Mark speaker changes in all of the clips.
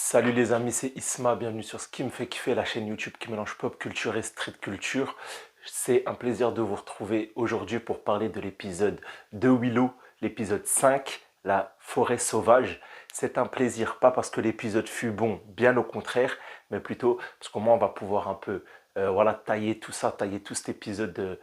Speaker 1: Salut les amis, c'est Isma, bienvenue sur ce qui me fait kiffer, la chaîne YouTube qui mélange pop culture et street culture. C'est un plaisir de vous retrouver aujourd'hui pour parler de l'épisode de Willow, l'épisode 5, la forêt sauvage. C'est un plaisir, pas parce que l'épisode fut bon, bien au contraire, mais plutôt parce qu'au moins on va pouvoir un peu tailler tout ça, tailler tout cet épisode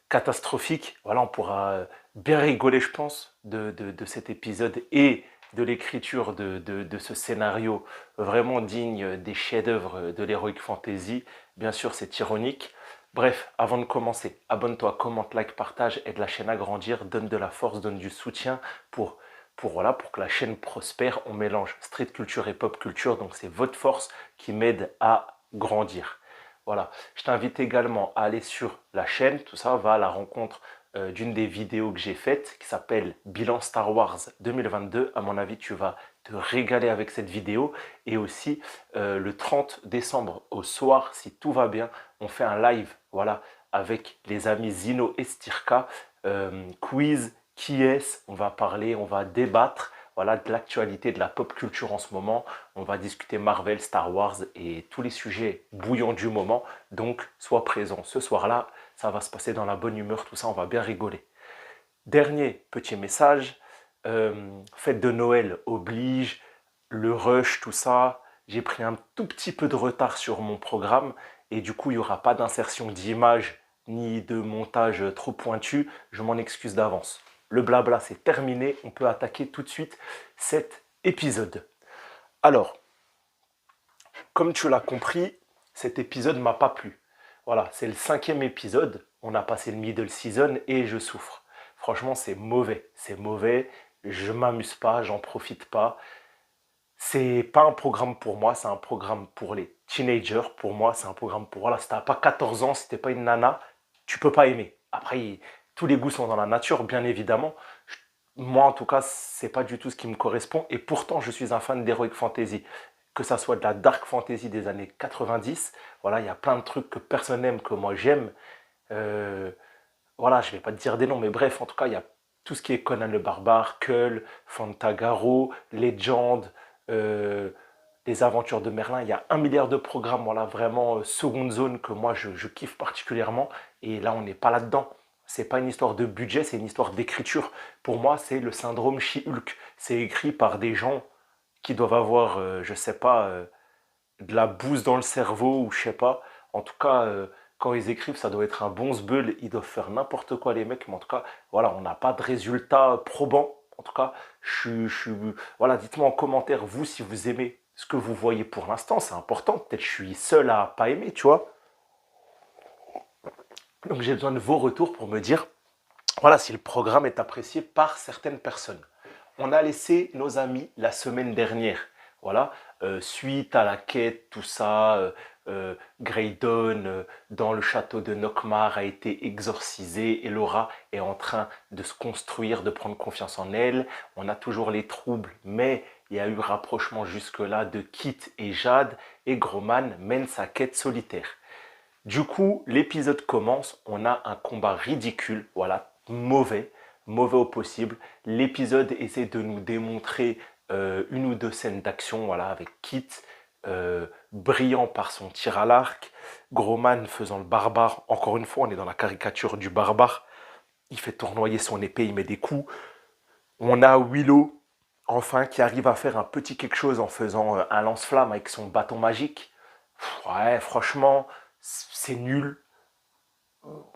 Speaker 1: catastrophique. Voilà, on pourra bien rigoler, je pense, de cet épisode et de l'écriture de ce scénario vraiment digne des chefs-d'œuvre de l'Heroic Fantasy. Bien sûr, c'est ironique. Bref, avant de commencer, abonne-toi, commente, like, partage, aide la chaîne à grandir, donne de la force, donne du soutien pour que la chaîne prospère. On mélange street culture et pop culture, donc c'est votre force qui m'aide à grandir. Voilà, je t'invite également à aller sur la chaîne, tout ça va à la rencontre d'une des vidéos que j'ai faites qui s'appelle Bilan Star Wars 2022. À mon avis, tu vas te régaler avec cette vidéo. Et aussi, le 30 décembre au soir, si tout va bien, on fait un live, voilà, avec les amis Zino et Stirka. Quiz, qui est-ce? On va parler, on va débattre. Voilà, de l'actualité de la pop culture en ce moment. On va discuter Marvel, Star Wars et tous les sujets bouillants du moment. Donc, sois présent ce soir-là. Ça va se passer dans la bonne humeur, tout ça, on va bien rigoler. Dernier petit message. Fête de Noël oblige, le rush, tout ça. J'ai pris un tout petit peu de retard sur mon programme et du coup, il n'y aura pas d'insertion d'image ni de montage trop pointu. Je m'en excuse d'avance. Le blabla, c'est terminé. On peut attaquer tout de suite cet épisode. Alors, comme tu l'as compris, cet épisode ne m'a pas plu. Voilà, c'est le 5e épisode. On a passé le middle season et je souffre. Franchement, c'est mauvais. C'est mauvais. Je m'amuse pas, j'en profite pas. C'est pas un programme pour moi, c'est un programme pour les teenagers. Pour moi, c'est un programme pour... Voilà, si t'as pas 14 ans, si t'es pas une nana, tu peux pas aimer. Après, tous les goûts sont dans la nature, bien évidemment. Moi, en tout cas, c'est pas du tout ce qui me correspond. Et pourtant, je suis un fan d'Heroic Fantasy. Que ça soit de la dark fantasy des années 90, voilà, il y a plein de trucs que personne n'aime, que moi j'aime. Euh, voilà, je vais pas te dire des noms, mais bref, en tout cas, il y a tout ce qui est Conan le Barbare, Kull, Fantagaro, Legend, euh, les aventures de Merlin. Il y a un milliard de programmes, voilà, vraiment seconde zone que moi je kiffe particulièrement. Et là, on n'est pas là-dedans. C'est pas une histoire de budget, c'est une histoire d'écriture. Pour moi, c'est le syndrome She-Hulk. C'est écrit par des gens qui doivent avoir, je sais pas, de la bouse dans le cerveau ou je sais pas. En tout cas, quand ils écrivent, ça doit être un bon sbeul. Ils doivent faire n'importe quoi, les mecs. Mais en tout cas, voilà, on n'a pas de résultat probant. En tout cas, voilà, dites-moi en commentaire, vous, si vous aimez ce que vous voyez pour l'instant. C'est important. Peut-être je suis seul à pas aimer, tu vois. Donc j'ai besoin de vos retours pour me dire, voilà, si le programme est apprécié par certaines personnes. On a laissé nos amis la semaine dernière. Voilà, suite à la quête, tout ça, Graydon dans le château de Nockmar a été exorcisé et Laura est en train de se construire, de prendre confiance en elle. On a toujours les troubles, mais il y a eu rapprochement jusque-là de Kit et Jade et Groman mène sa quête solitaire. Du coup, l'épisode commence, on a un combat ridicule, voilà, mauvais, mauvais au possible. L'épisode essaie de nous démontrer une ou deux scènes d'action, voilà, avec Kit, brillant par son tir à l'arc, Groman faisant le barbare. Encore une fois, on est dans la caricature du barbare. Il fait tournoyer son épée, il met des coups. On a Willow, enfin, qui arrive à faire un petit quelque chose en faisant un lance-flamme avec son bâton magique. Ouais, franchement, c'est nul.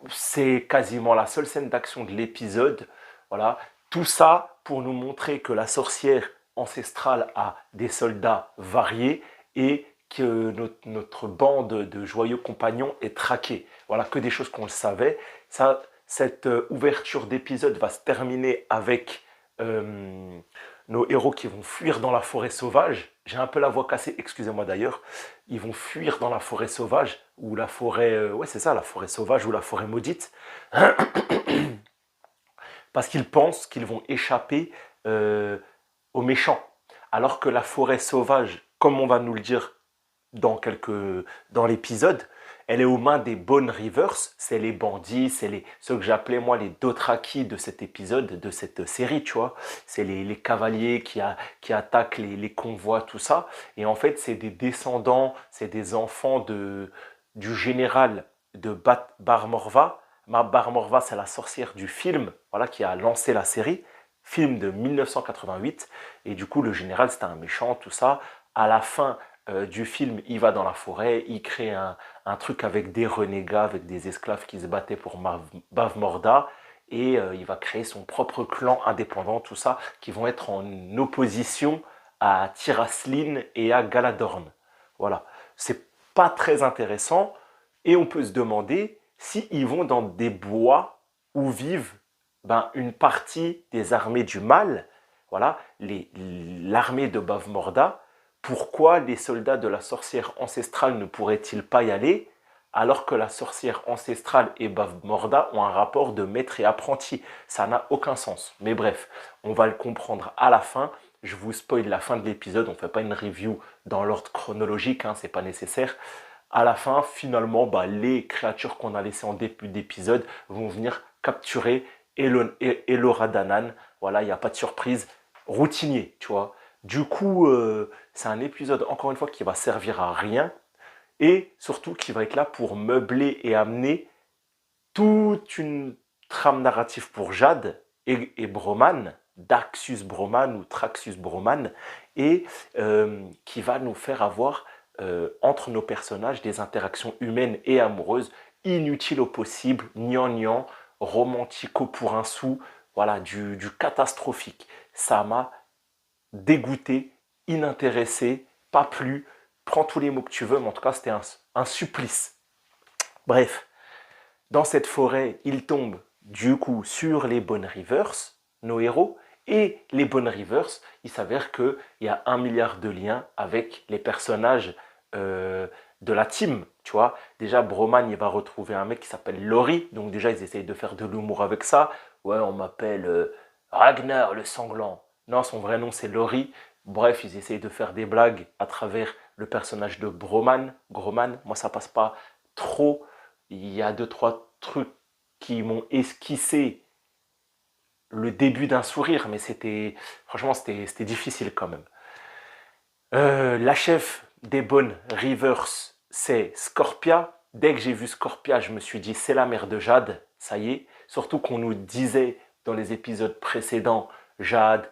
Speaker 1: C'est quasiment la seule scène d'action de l'épisode. Voilà. Tout ça pour nous montrer que la sorcière ancestrale a des soldats variés et que notre bande de joyeux compagnons est traquée. Voilà, que des choses qu'on le savait. Ça, cette ouverture d'épisode va se terminer avec nos héros qui vont fuir dans la forêt sauvage. J'ai un peu la voix cassée, excusez-moi d'ailleurs. Ils vont fuir dans la forêt sauvage, ou la forêt, ouais c'est ça, la forêt sauvage ou la forêt maudite, parce qu'ils pensent qu'ils vont échapper aux méchants. Alors que la forêt sauvage, comme on va nous le dire dans l'épisode, elle est aux mains des Bone Rivers, c'est les bandits, ceux que j'appelais moi les Dothraki de cet épisode, de cette série, tu vois. C'est les cavaliers qui attaquent les convois, tout ça. Et en fait, c'est des descendants, c'est des enfants du général de Bar Morva. Bar Morva, c'est la sorcière du film, voilà, qui a lancé la série, film de 1988. Et du coup, le général, c'était un méchant, tout ça. À la fin du film, il va dans la forêt, il crée un truc avec des renégats, avec des esclaves qui se battaient pour Bav Morda. Et il va créer son propre clan indépendant, tout ça, qui vont être en opposition à Tiraslin et à Galadorn. Voilà. C'est pas très intéressant. Et on peut se demander s'ils vont dans des bois où vivent une partie des armées du mal, voilà, l'armée de Bavmorda, pourquoi les soldats de la sorcière ancestrale ne pourraient-ils pas y aller alors que la sorcière ancestrale et Bavmorda ont un rapport de maître et apprenti? Ça n'a aucun sens. Mais bref, on va le comprendre à la fin. Je vous spoil la fin de l'épisode, on ne fait pas une review dans l'ordre chronologique, hein, c'est pas nécessaire. À la fin, finalement, les créatures qu'on a laissées en début d'épisode vont venir capturer Elora Danan. Voilà, il n'y a pas de surprise. Routinier, tu vois. Du coup, c'est un épisode, encore une fois, qui va servir à rien. Et surtout, qui va être là pour meubler et amener toute une trame narrative pour Jade et Broman, Daxus Broman ou Traxus Broman, et qui va nous faire avoir entre nos personnages des interactions humaines et amoureuses inutiles au possible, gnangnan, romantico pour un sou, voilà, du catastrophique. Ça m'a dégoûté, inintéressé, pas plu, prends tous les mots que tu veux, mais en tout cas c'était un supplice. Bref, dans cette forêt, ils tombent du coup sur les Bone Rivers, nos héros, et les Bone Rivers, il s'avère qu'il y a 1 milliard de liens avec les personnages de la team, tu vois. Déjà, Broman, il va retrouver un mec qui s'appelle Lori, donc déjà, ils essayent de faire de l'humour avec ça. Ouais, on m'appelle Ragnar le sanglant. Non, son vrai nom, c'est Lori. Bref, ils essayent de faire des blagues à travers le personnage de Broman. Groman, moi, ça passe pas trop. Il y a 2, 3 trucs qui m'ont esquissé le début d'un sourire, mais franchement, c'était difficile quand même. La chef des Bone Rivers, c'est Scorpia. Dès que j'ai vu Scorpia, je me suis dit, c'est la mère de Jade, ça y est. Surtout qu'on nous disait dans les épisodes précédents, Jade,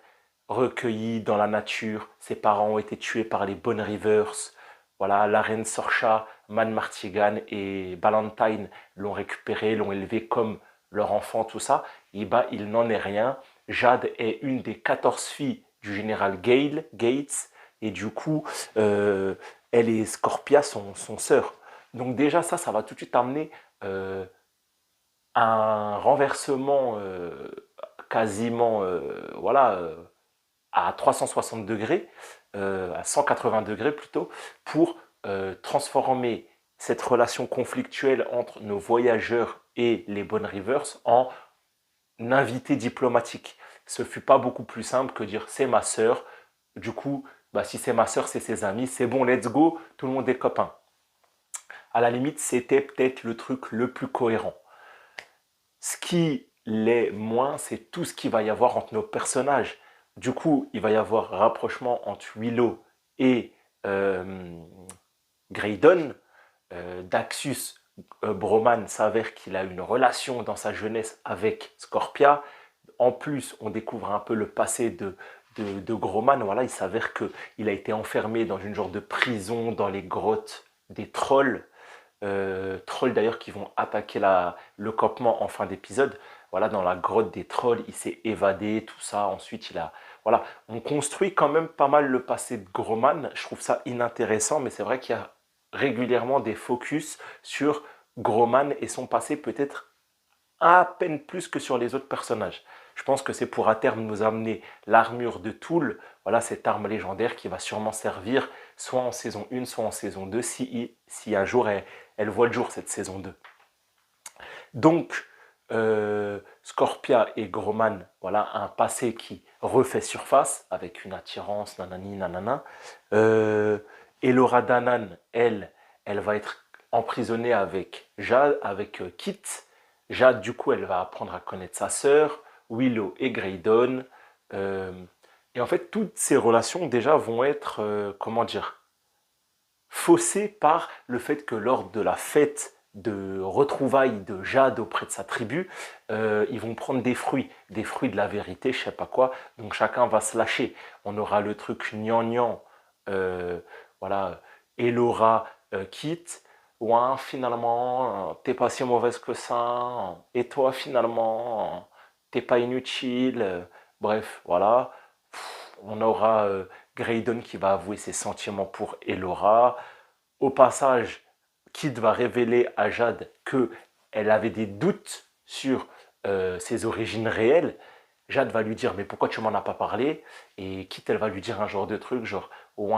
Speaker 1: recueillie dans la nature, ses parents ont été tués par les Bone Rivers. Voilà, la reine Sorcha, Man Martigan et Ballantyne l'ont récupéré, l'ont élevé comme leur enfant, tout ça. Et il n'en est rien. Jade est une des 14 filles du général Gates, et du coup, elle et Scorpia sont sœurs. Donc déjà, ça va tout de suite amener un renversement quasiment, voilà, à 360 degrés, à 180 degrés plutôt, pour transformer cette relation conflictuelle entre nos voyageurs et les Bone Rivers en invité diplomatique. Ce fut pas beaucoup plus simple que dire c'est ma sœur. Du coup, si c'est ma sœur, c'est ses amis, c'est bon, let's go, tout le monde est copain. À la limite, c'était peut-être le truc le plus cohérent. Ce qui l'est moins, c'est tout ce qu'il va y avoir entre nos personnages. Du coup, il va y avoir rapprochement entre Willow et Graydon. Daxus Broman s'avère qu'il a une relation dans sa jeunesse avec Scorpia. En plus, on découvre un peu le passé de Groman. Voilà, il s'avère qu'il a été enfermé dans une genre de prison dans les grottes des trolls. Trolls d'ailleurs qui vont attaquer le campement en fin d'épisode. Voilà, dans la grotte des trolls, il s'est évadé, tout ça. Ensuite, voilà, on construit quand même pas mal le passé de Groman. Je trouve ça inintéressant, mais c'est vrai qu'il y a régulièrement des focus sur Groman et son passé peut-être à peine plus que sur les autres personnages. Je pense que c'est pour à terme nous amener l'armure de Toul, voilà cette arme légendaire qui va sûrement servir soit en saison 1, soit en saison 2, si un jour elle voit le jour cette saison 2. Donc, Scorpia et Groman, voilà un passé qui refait surface avec une attirance, nanani, nanana. Elora Danan, elle va être emprisonnée avec Jade, avec Kit. Jade, du coup, elle va apprendre à connaître sa sœur, Willow et Graydon. Euh, et en fait, toutes ces relations déjà vont être, comment dire, faussée par le fait que lors de la fête de retrouvailles de Jade auprès de sa tribu, ils vont prendre des fruits de la vérité, je sais pas quoi. Donc chacun va se lâcher. On aura le truc gnangnan, voilà, Elora quitte. Ouais, finalement, t'es pas si mauvaise que ça. Et toi, finalement, t'es pas inutile. Bref, voilà. On aura Graydon qui va avouer ses sentiments pour Elora. Au passage, Kid va révéler à Jade qu'elle avait des doutes sur ses origines réelles. Jade va lui dire mais pourquoi tu m'en as pas parlé? Et Kid elle va lui dire un genre de truc genre ouais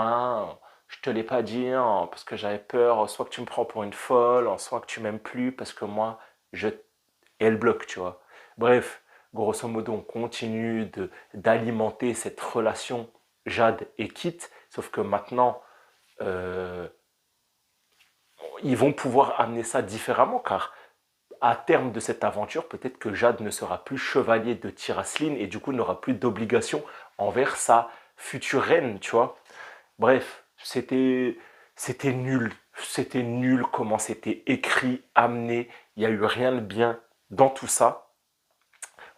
Speaker 1: je te l'ai pas dit hein, parce que j'avais peur soit que tu me prends pour une folle, soit que tu m'aimes plus parce que moi je et elle bloque tu vois. Bref, grosso modo on continue d'alimenter cette relation Jade et Kit sauf que maintenant euh, ils vont pouvoir amener ça différemment car à terme de cette aventure, peut-être que Jade ne sera plus chevalier de Tiraslin et du coup n'aura plus d'obligation envers sa future reine, tu vois. Bref, c'était nul. C'était nul comment c'était écrit, amené. Il n'y a eu rien de bien dans tout ça.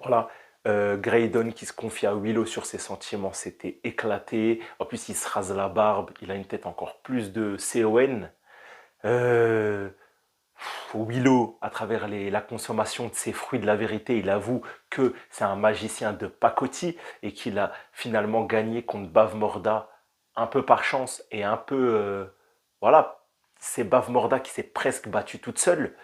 Speaker 1: Voilà. Graydon qui se confie à Willow sur ses sentiments, c'était éclaté. En plus, il se rase la barbe. Il a une tête encore plus de CON. Euh, Willow, à travers la consommation de ses fruits de la vérité, il avoue que c'est un magicien de pacotille et qu'il a finalement gagné contre Bavmorda un peu par chance et un peu... voilà, c'est Bavmorda qui s'est presque battue toute seule.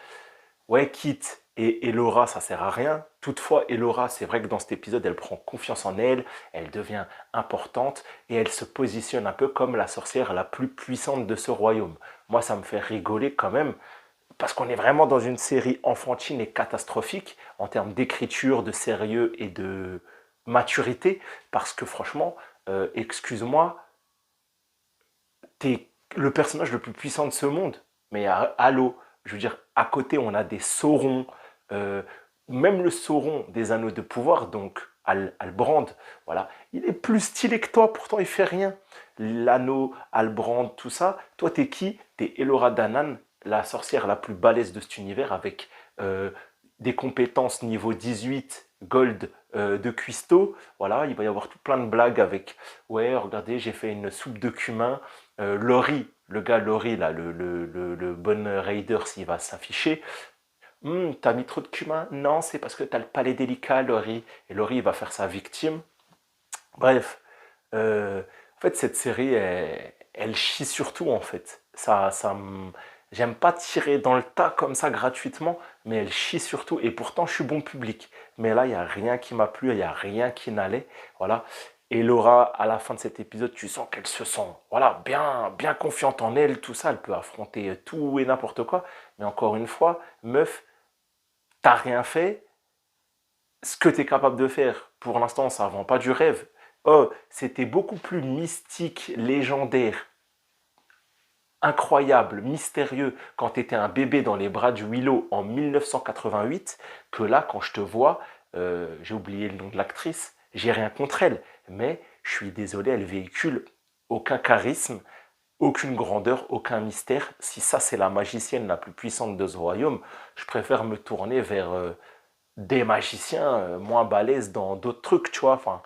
Speaker 1: Ouais, Kit et Elora, ça sert à rien. Toutefois, Elora, c'est vrai que dans cet épisode, elle prend confiance en elle, elle devient importante et elle se positionne un peu comme la sorcière la plus puissante de ce royaume. Moi, ça me fait rigoler quand même parce qu'on est vraiment dans une série enfantine et catastrophique en termes d'écriture, de sérieux et de maturité. Parce que franchement, excuse-moi, t'es le personnage le plus puissant de ce monde. Mais allô, je veux dire, à côté, on a des Saurons, euh, même le Sauron des Anneaux de Pouvoir, donc Albrand, voilà, il est plus stylé que toi, pourtant il fait rien. L'anneau, Albrand, tout ça, toi t'es qui? T'es Elora Danan, la sorcière la plus balèze de cet univers, avec euh, des compétences niveau 18 Gold de cuistot. Voilà, il va y avoir tout plein de blagues avec, ouais, regardez, j'ai fait une soupe de cumin, Laurie, le gars Laurie, là, le bon raider, s'il va s'afficher. T'as mis trop de cumin? Non, c'est parce que t'as le palais délicat, Laurie. Et Laurie va faire sa victime. Bref, en fait, cette série, elle chie surtout, en fait. J'aime pas tirer dans le tas comme ça gratuitement, mais elle chie surtout. Et pourtant, je suis bon public. Mais là, il n'y a rien qui m'a plu, il n'y a rien qui n'allait. Voilà. Et Laura, à la fin de cet épisode, tu sens qu'elle se sent voilà, bien, bien confiante en elle, tout ça. Elle peut affronter tout et n'importe quoi. Mais encore une fois, meuf, t'as rien fait. Ce que tu es capable de faire, pour l'instant, ça ne vend pas du rêve. Oh, c'était beaucoup plus mystique, légendaire, incroyable, mystérieux quand tu étais un bébé dans les bras du Willow en 1988 que là, quand je te vois, j'ai oublié le nom de l'actrice, j'ai rien contre elle, mais je suis désolé, elle véhicule aucun charisme, aucune grandeur, aucun mystère. Si ça, c'est la magicienne la plus puissante de ce royaume, je préfère me tourner vers des magiciens moins balèzes dans d'autres trucs, tu vois. Enfin,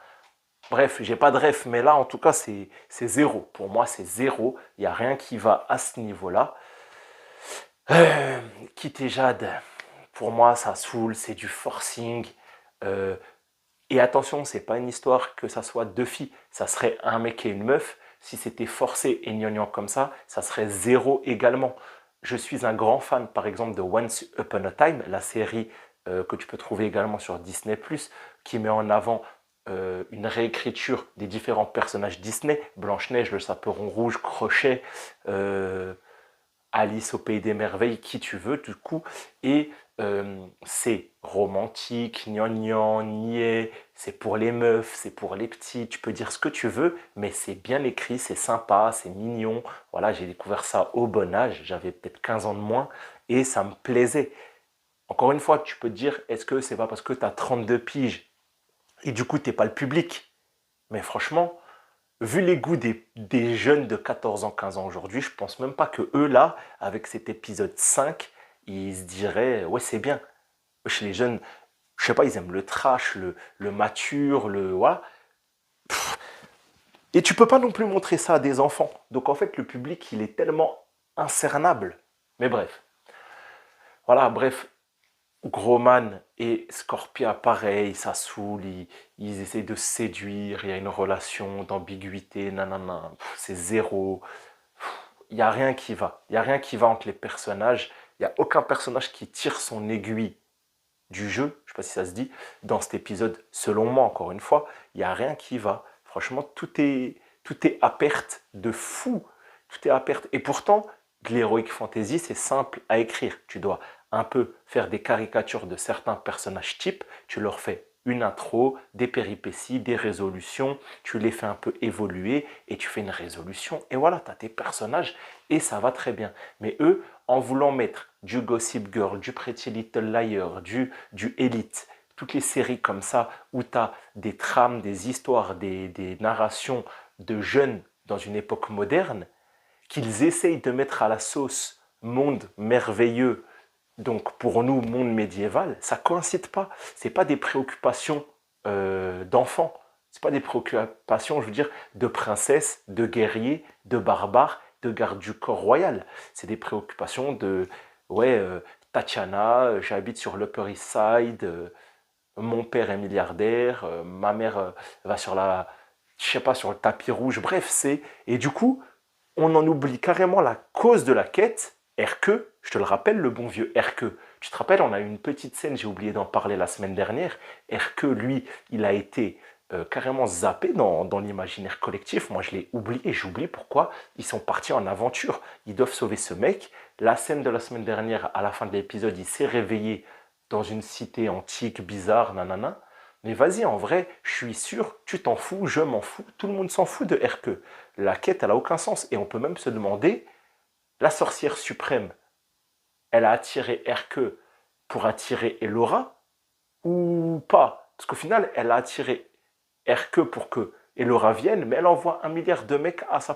Speaker 1: bref, j'ai pas de ref, mais là, en tout cas, c'est zéro. Pour moi, c'est zéro. Il n'y a rien qui va à ce niveau-là. Quitter Jade, pour moi, ça saoule, c'est du forcing. Euh, et attention, c'est pas une histoire que ça soit deux filles. Ça serait un mec et une meuf. Si c'était forcé et gnangnan comme ça serait zéro également. Je suis un grand fan, par exemple, de Once Upon a Time, la série que tu peux trouver également sur Disney+, qui met en avant une réécriture des différents personnages Disney, Blanche-Neige, le Chaperon Rouge, Crochet, Alice au Pays des Merveilles, qui tu veux, du coup. Et c'est romantique, gnangnan, niais, c'est pour les meufs, c'est pour les petits, tu peux dire ce que tu veux, mais c'est bien écrit, c'est sympa, c'est mignon. Voilà, j'ai découvert ça au bon âge, j'avais peut-être 15 ans de moins, et ça me plaisait. Encore une fois, tu peux te dire, est-ce que c'est pas parce que tu as 32 piges et du coup, t'es pas le public? Mais franchement, vu les goûts des jeunes de 14 ans, 15 ans aujourd'hui, je pense même pas que eux, là, avec cet épisode 5, ils se diraient, ouais, c'est bien. Chez les jeunes, je sais pas, ils aiment le trash, le mature, le... Voilà. Et tu peux pas non plus montrer ça à des enfants. Donc en fait, le public, il est tellement incernable. Mais bref. Voilà, bref. Grosman et Scorpia, pareil, ça saoule, ils essayent de se séduire, il y a une relation d'ambiguïté, nanana, c'est zéro. Il n'y a rien qui va. Il n'y a rien qui va entre les personnages. Il n'y a aucun personnage qui tire son aiguille du jeu, je ne sais pas si ça se dit, dans cet épisode, selon moi, encore une fois, il n'y a rien qui va. Franchement, tout est à perte de fou. Tout est à perte. Et pourtant, de l'heroic fantasy, c'est simple à écrire. Tu dois un peu faire des caricatures de certains personnages types. Tu leur fais une intro, des péripéties, des résolutions. Tu les fais un peu évoluer et tu fais une résolution. Et voilà, tu as tes personnages et ça va très bien. Mais eux, en voulant mettre du Gossip Girl, du Pretty Little Liar, du Elite, toutes les séries comme ça où tu as des trames, des histoires, des narrations de jeunes dans une époque moderne, qu'ils essayent de mettre à la sauce monde merveilleux, donc pour nous, monde médiéval, ça ne coïncide pas. Ce n'est pas des préoccupations d'enfants. Ce n'est pas des préoccupations, je veux dire, de princesse, de guerrier, de barbare, de garde du corps royal. C'est des préoccupations de, ouais, Tatiana, j'habite sur l'Upper East Side, mon père est milliardaire, ma mère va sur la, je sais pas, sur le tapis rouge. Bref, c'est... Et du coup, on en oublie carrément la cause de la quête, Hercule, je te le rappelle, le bon vieux Hercule. Tu te rappelles, on a eu une petite scène, j'ai oublié d'en parler la semaine dernière. Hercule, lui, il a été carrément zappé dans l'imaginaire collectif. Moi, je l'ai oublié, j'oublie pourquoi. Ils sont partis en aventure. Ils doivent sauver ce mec. La scène de la semaine dernière, à la fin de l'épisode, il s'est réveillé dans une cité antique, bizarre, nanana. Mais vas-y, en vrai, je suis sûr, tu t'en fous, je m'en fous, tout le monde s'en fout de Hercule. La quête, elle n'a aucun sens. Et on peut même se demander, la sorcière suprême, elle a attiré Hercule pour attirer Elora ou pas? Parce qu'au final, elle a attiré Hercule pour que Elora vienne, mais elle envoie 1 milliard de mecs à sa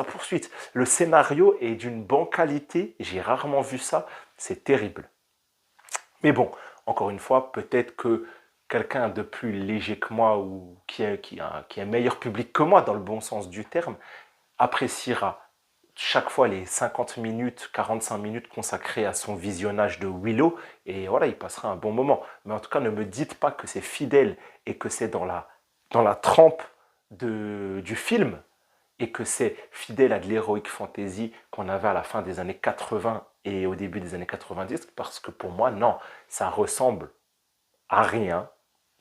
Speaker 1: poursuite. Le scénario est d'une bancalité, j'ai rarement vu ça, c'est terrible. Mais bon, encore une fois, peut-être que quelqu'un de plus léger que moi ou qui est un meilleur public que moi, dans le bon sens du terme, appréciera chaque fois les 50 minutes, 45 minutes consacrées à son visionnage de Willow, et voilà, il passera un bon moment. Mais en tout cas, ne me dites pas que c'est fidèle et que c'est dans la trempe du film, et que c'est fidèle à de l'heroic fantasy qu'on avait à la fin des années 80 et au début des années 90, parce que pour moi, non, ça ressemble à rien,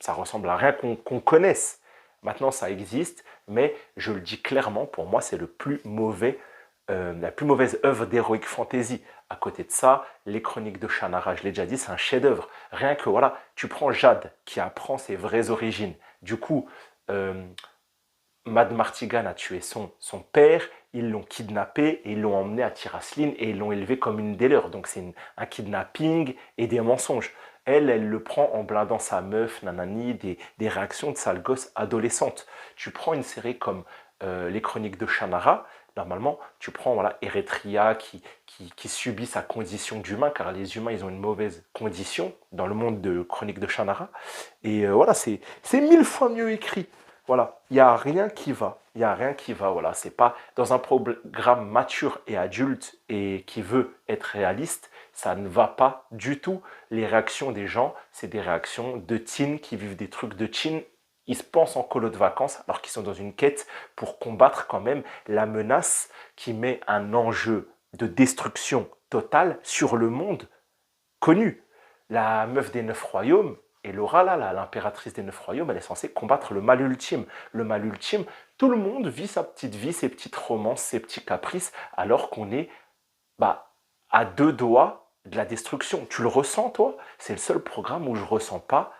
Speaker 1: ça ressemble à rien qu'on connaisse. Maintenant, ça existe, mais je le dis clairement, pour moi, c'est la plus mauvaise œuvre d'Heroic Fantasy. À côté de ça, les Chroniques de Shannara, je l'ai déjà dit, c'est un chef-d'œuvre. Rien que, voilà, tu prends Jade, qui apprend ses vraies origines. Du coup, Mad Martigan a tué son père, ils l'ont kidnappé et ils l'ont emmené à Tiraslin et ils l'ont élevé comme une des leurs. Donc c'est un kidnapping et des mensonges. Elle le prend en blindant sa meuf, nanani, des réactions de sale gosse adolescente. Tu prends une série comme les Chroniques de Shannara, normalement, tu prends voilà, Eretria qui subit sa condition d'humain, car les humains, ils ont une mauvaise condition dans le monde de Chroniques de Shannara. Et voilà, c'est 1000 fois mieux écrit. Voilà, il n'y a rien qui va. Il n'y a rien qui va. Voilà, c'est pas dans un programme mature et adulte et qui veut être réaliste, ça ne va pas du tout. Les réactions des gens, c'est des réactions de teens qui vivent des trucs de teens. Ils se pensent en colo de vacances alors qu'ils sont dans une quête pour combattre quand même la menace qui met un enjeu de destruction totale sur le monde connu. La meuf des 9 royaumes, et Laura, là, l'impératrice des 9 royaumes, elle est censée combattre le mal ultime. Le mal ultime, tout le monde vit sa petite vie, ses petites romances, ses petits caprices, alors qu'on est bah, à 2 doigts de la destruction. Tu le ressens, toi? C'est le seul programme où je ne ressens pas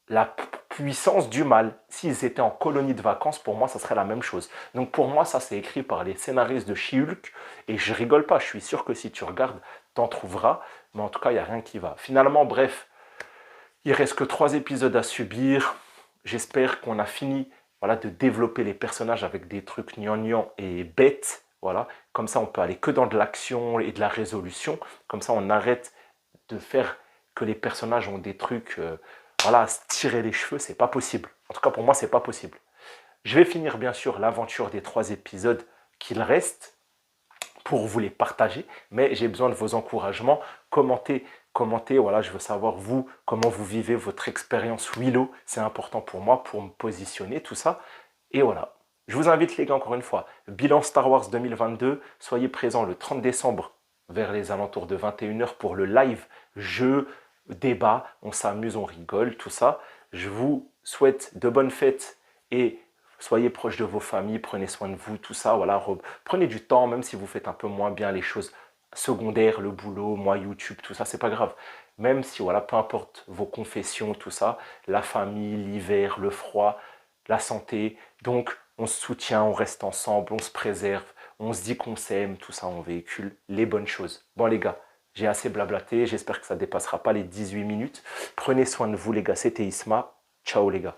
Speaker 1: la puissance du mal. S'ils étaient en colonie de vacances, pour moi, ça serait la même chose. Donc pour moi, ça, c'est écrit par les scénaristes de She-Hulk. Et je rigole pas, je suis sûr que si tu regardes, t'en trouveras. Mais en tout cas, il n'y a rien qui va. Finalement, bref, il reste que 3 épisodes à subir. J'espère qu'on a fini, voilà, de développer les personnages avec des trucs gnangnang et bêtes. Voilà. Comme ça, on peut aller que dans de l'action et de la résolution. Comme ça, on arrête de faire que les personnages ont des trucs, voilà, à se tirer les cheveux. C'est pas possible. En tout cas, pour moi, c'est pas possible. Je vais finir, bien sûr, l'aventure des 3 épisodes qu'il reste pour vous les partager, mais j'ai besoin de vos encouragements. Commentez, voilà, je veux savoir, vous, comment vous vivez votre expérience Willow. C'est important pour moi, pour me positionner, tout ça. Et voilà. Je vous invite, les gars, encore une fois, bilan Star Wars 2022. Soyez présents le 30 décembre vers les alentours de 21 h pour le live jeu, débat. On s'amuse, on rigole, tout ça. Je vous souhaite de bonnes fêtes et soyez proches de vos familles, prenez soin de vous, tout ça. Voilà, prenez du temps, même si vous faites un peu moins bien les choses secondaires, le boulot, moi, YouTube, tout ça, c'est pas grave. Même si, voilà, peu importe vos confessions, tout ça, la famille, l'hiver, le froid, la santé. Donc, on se soutient, on reste ensemble, on se préserve, on se dit qu'on s'aime, tout ça, on véhicule les bonnes choses. Bon, les gars, j'ai assez blablaté, j'espère que ça ne dépassera pas les 18 minutes. Prenez soin de vous, les gars, c'était Isma. Ciao, les gars.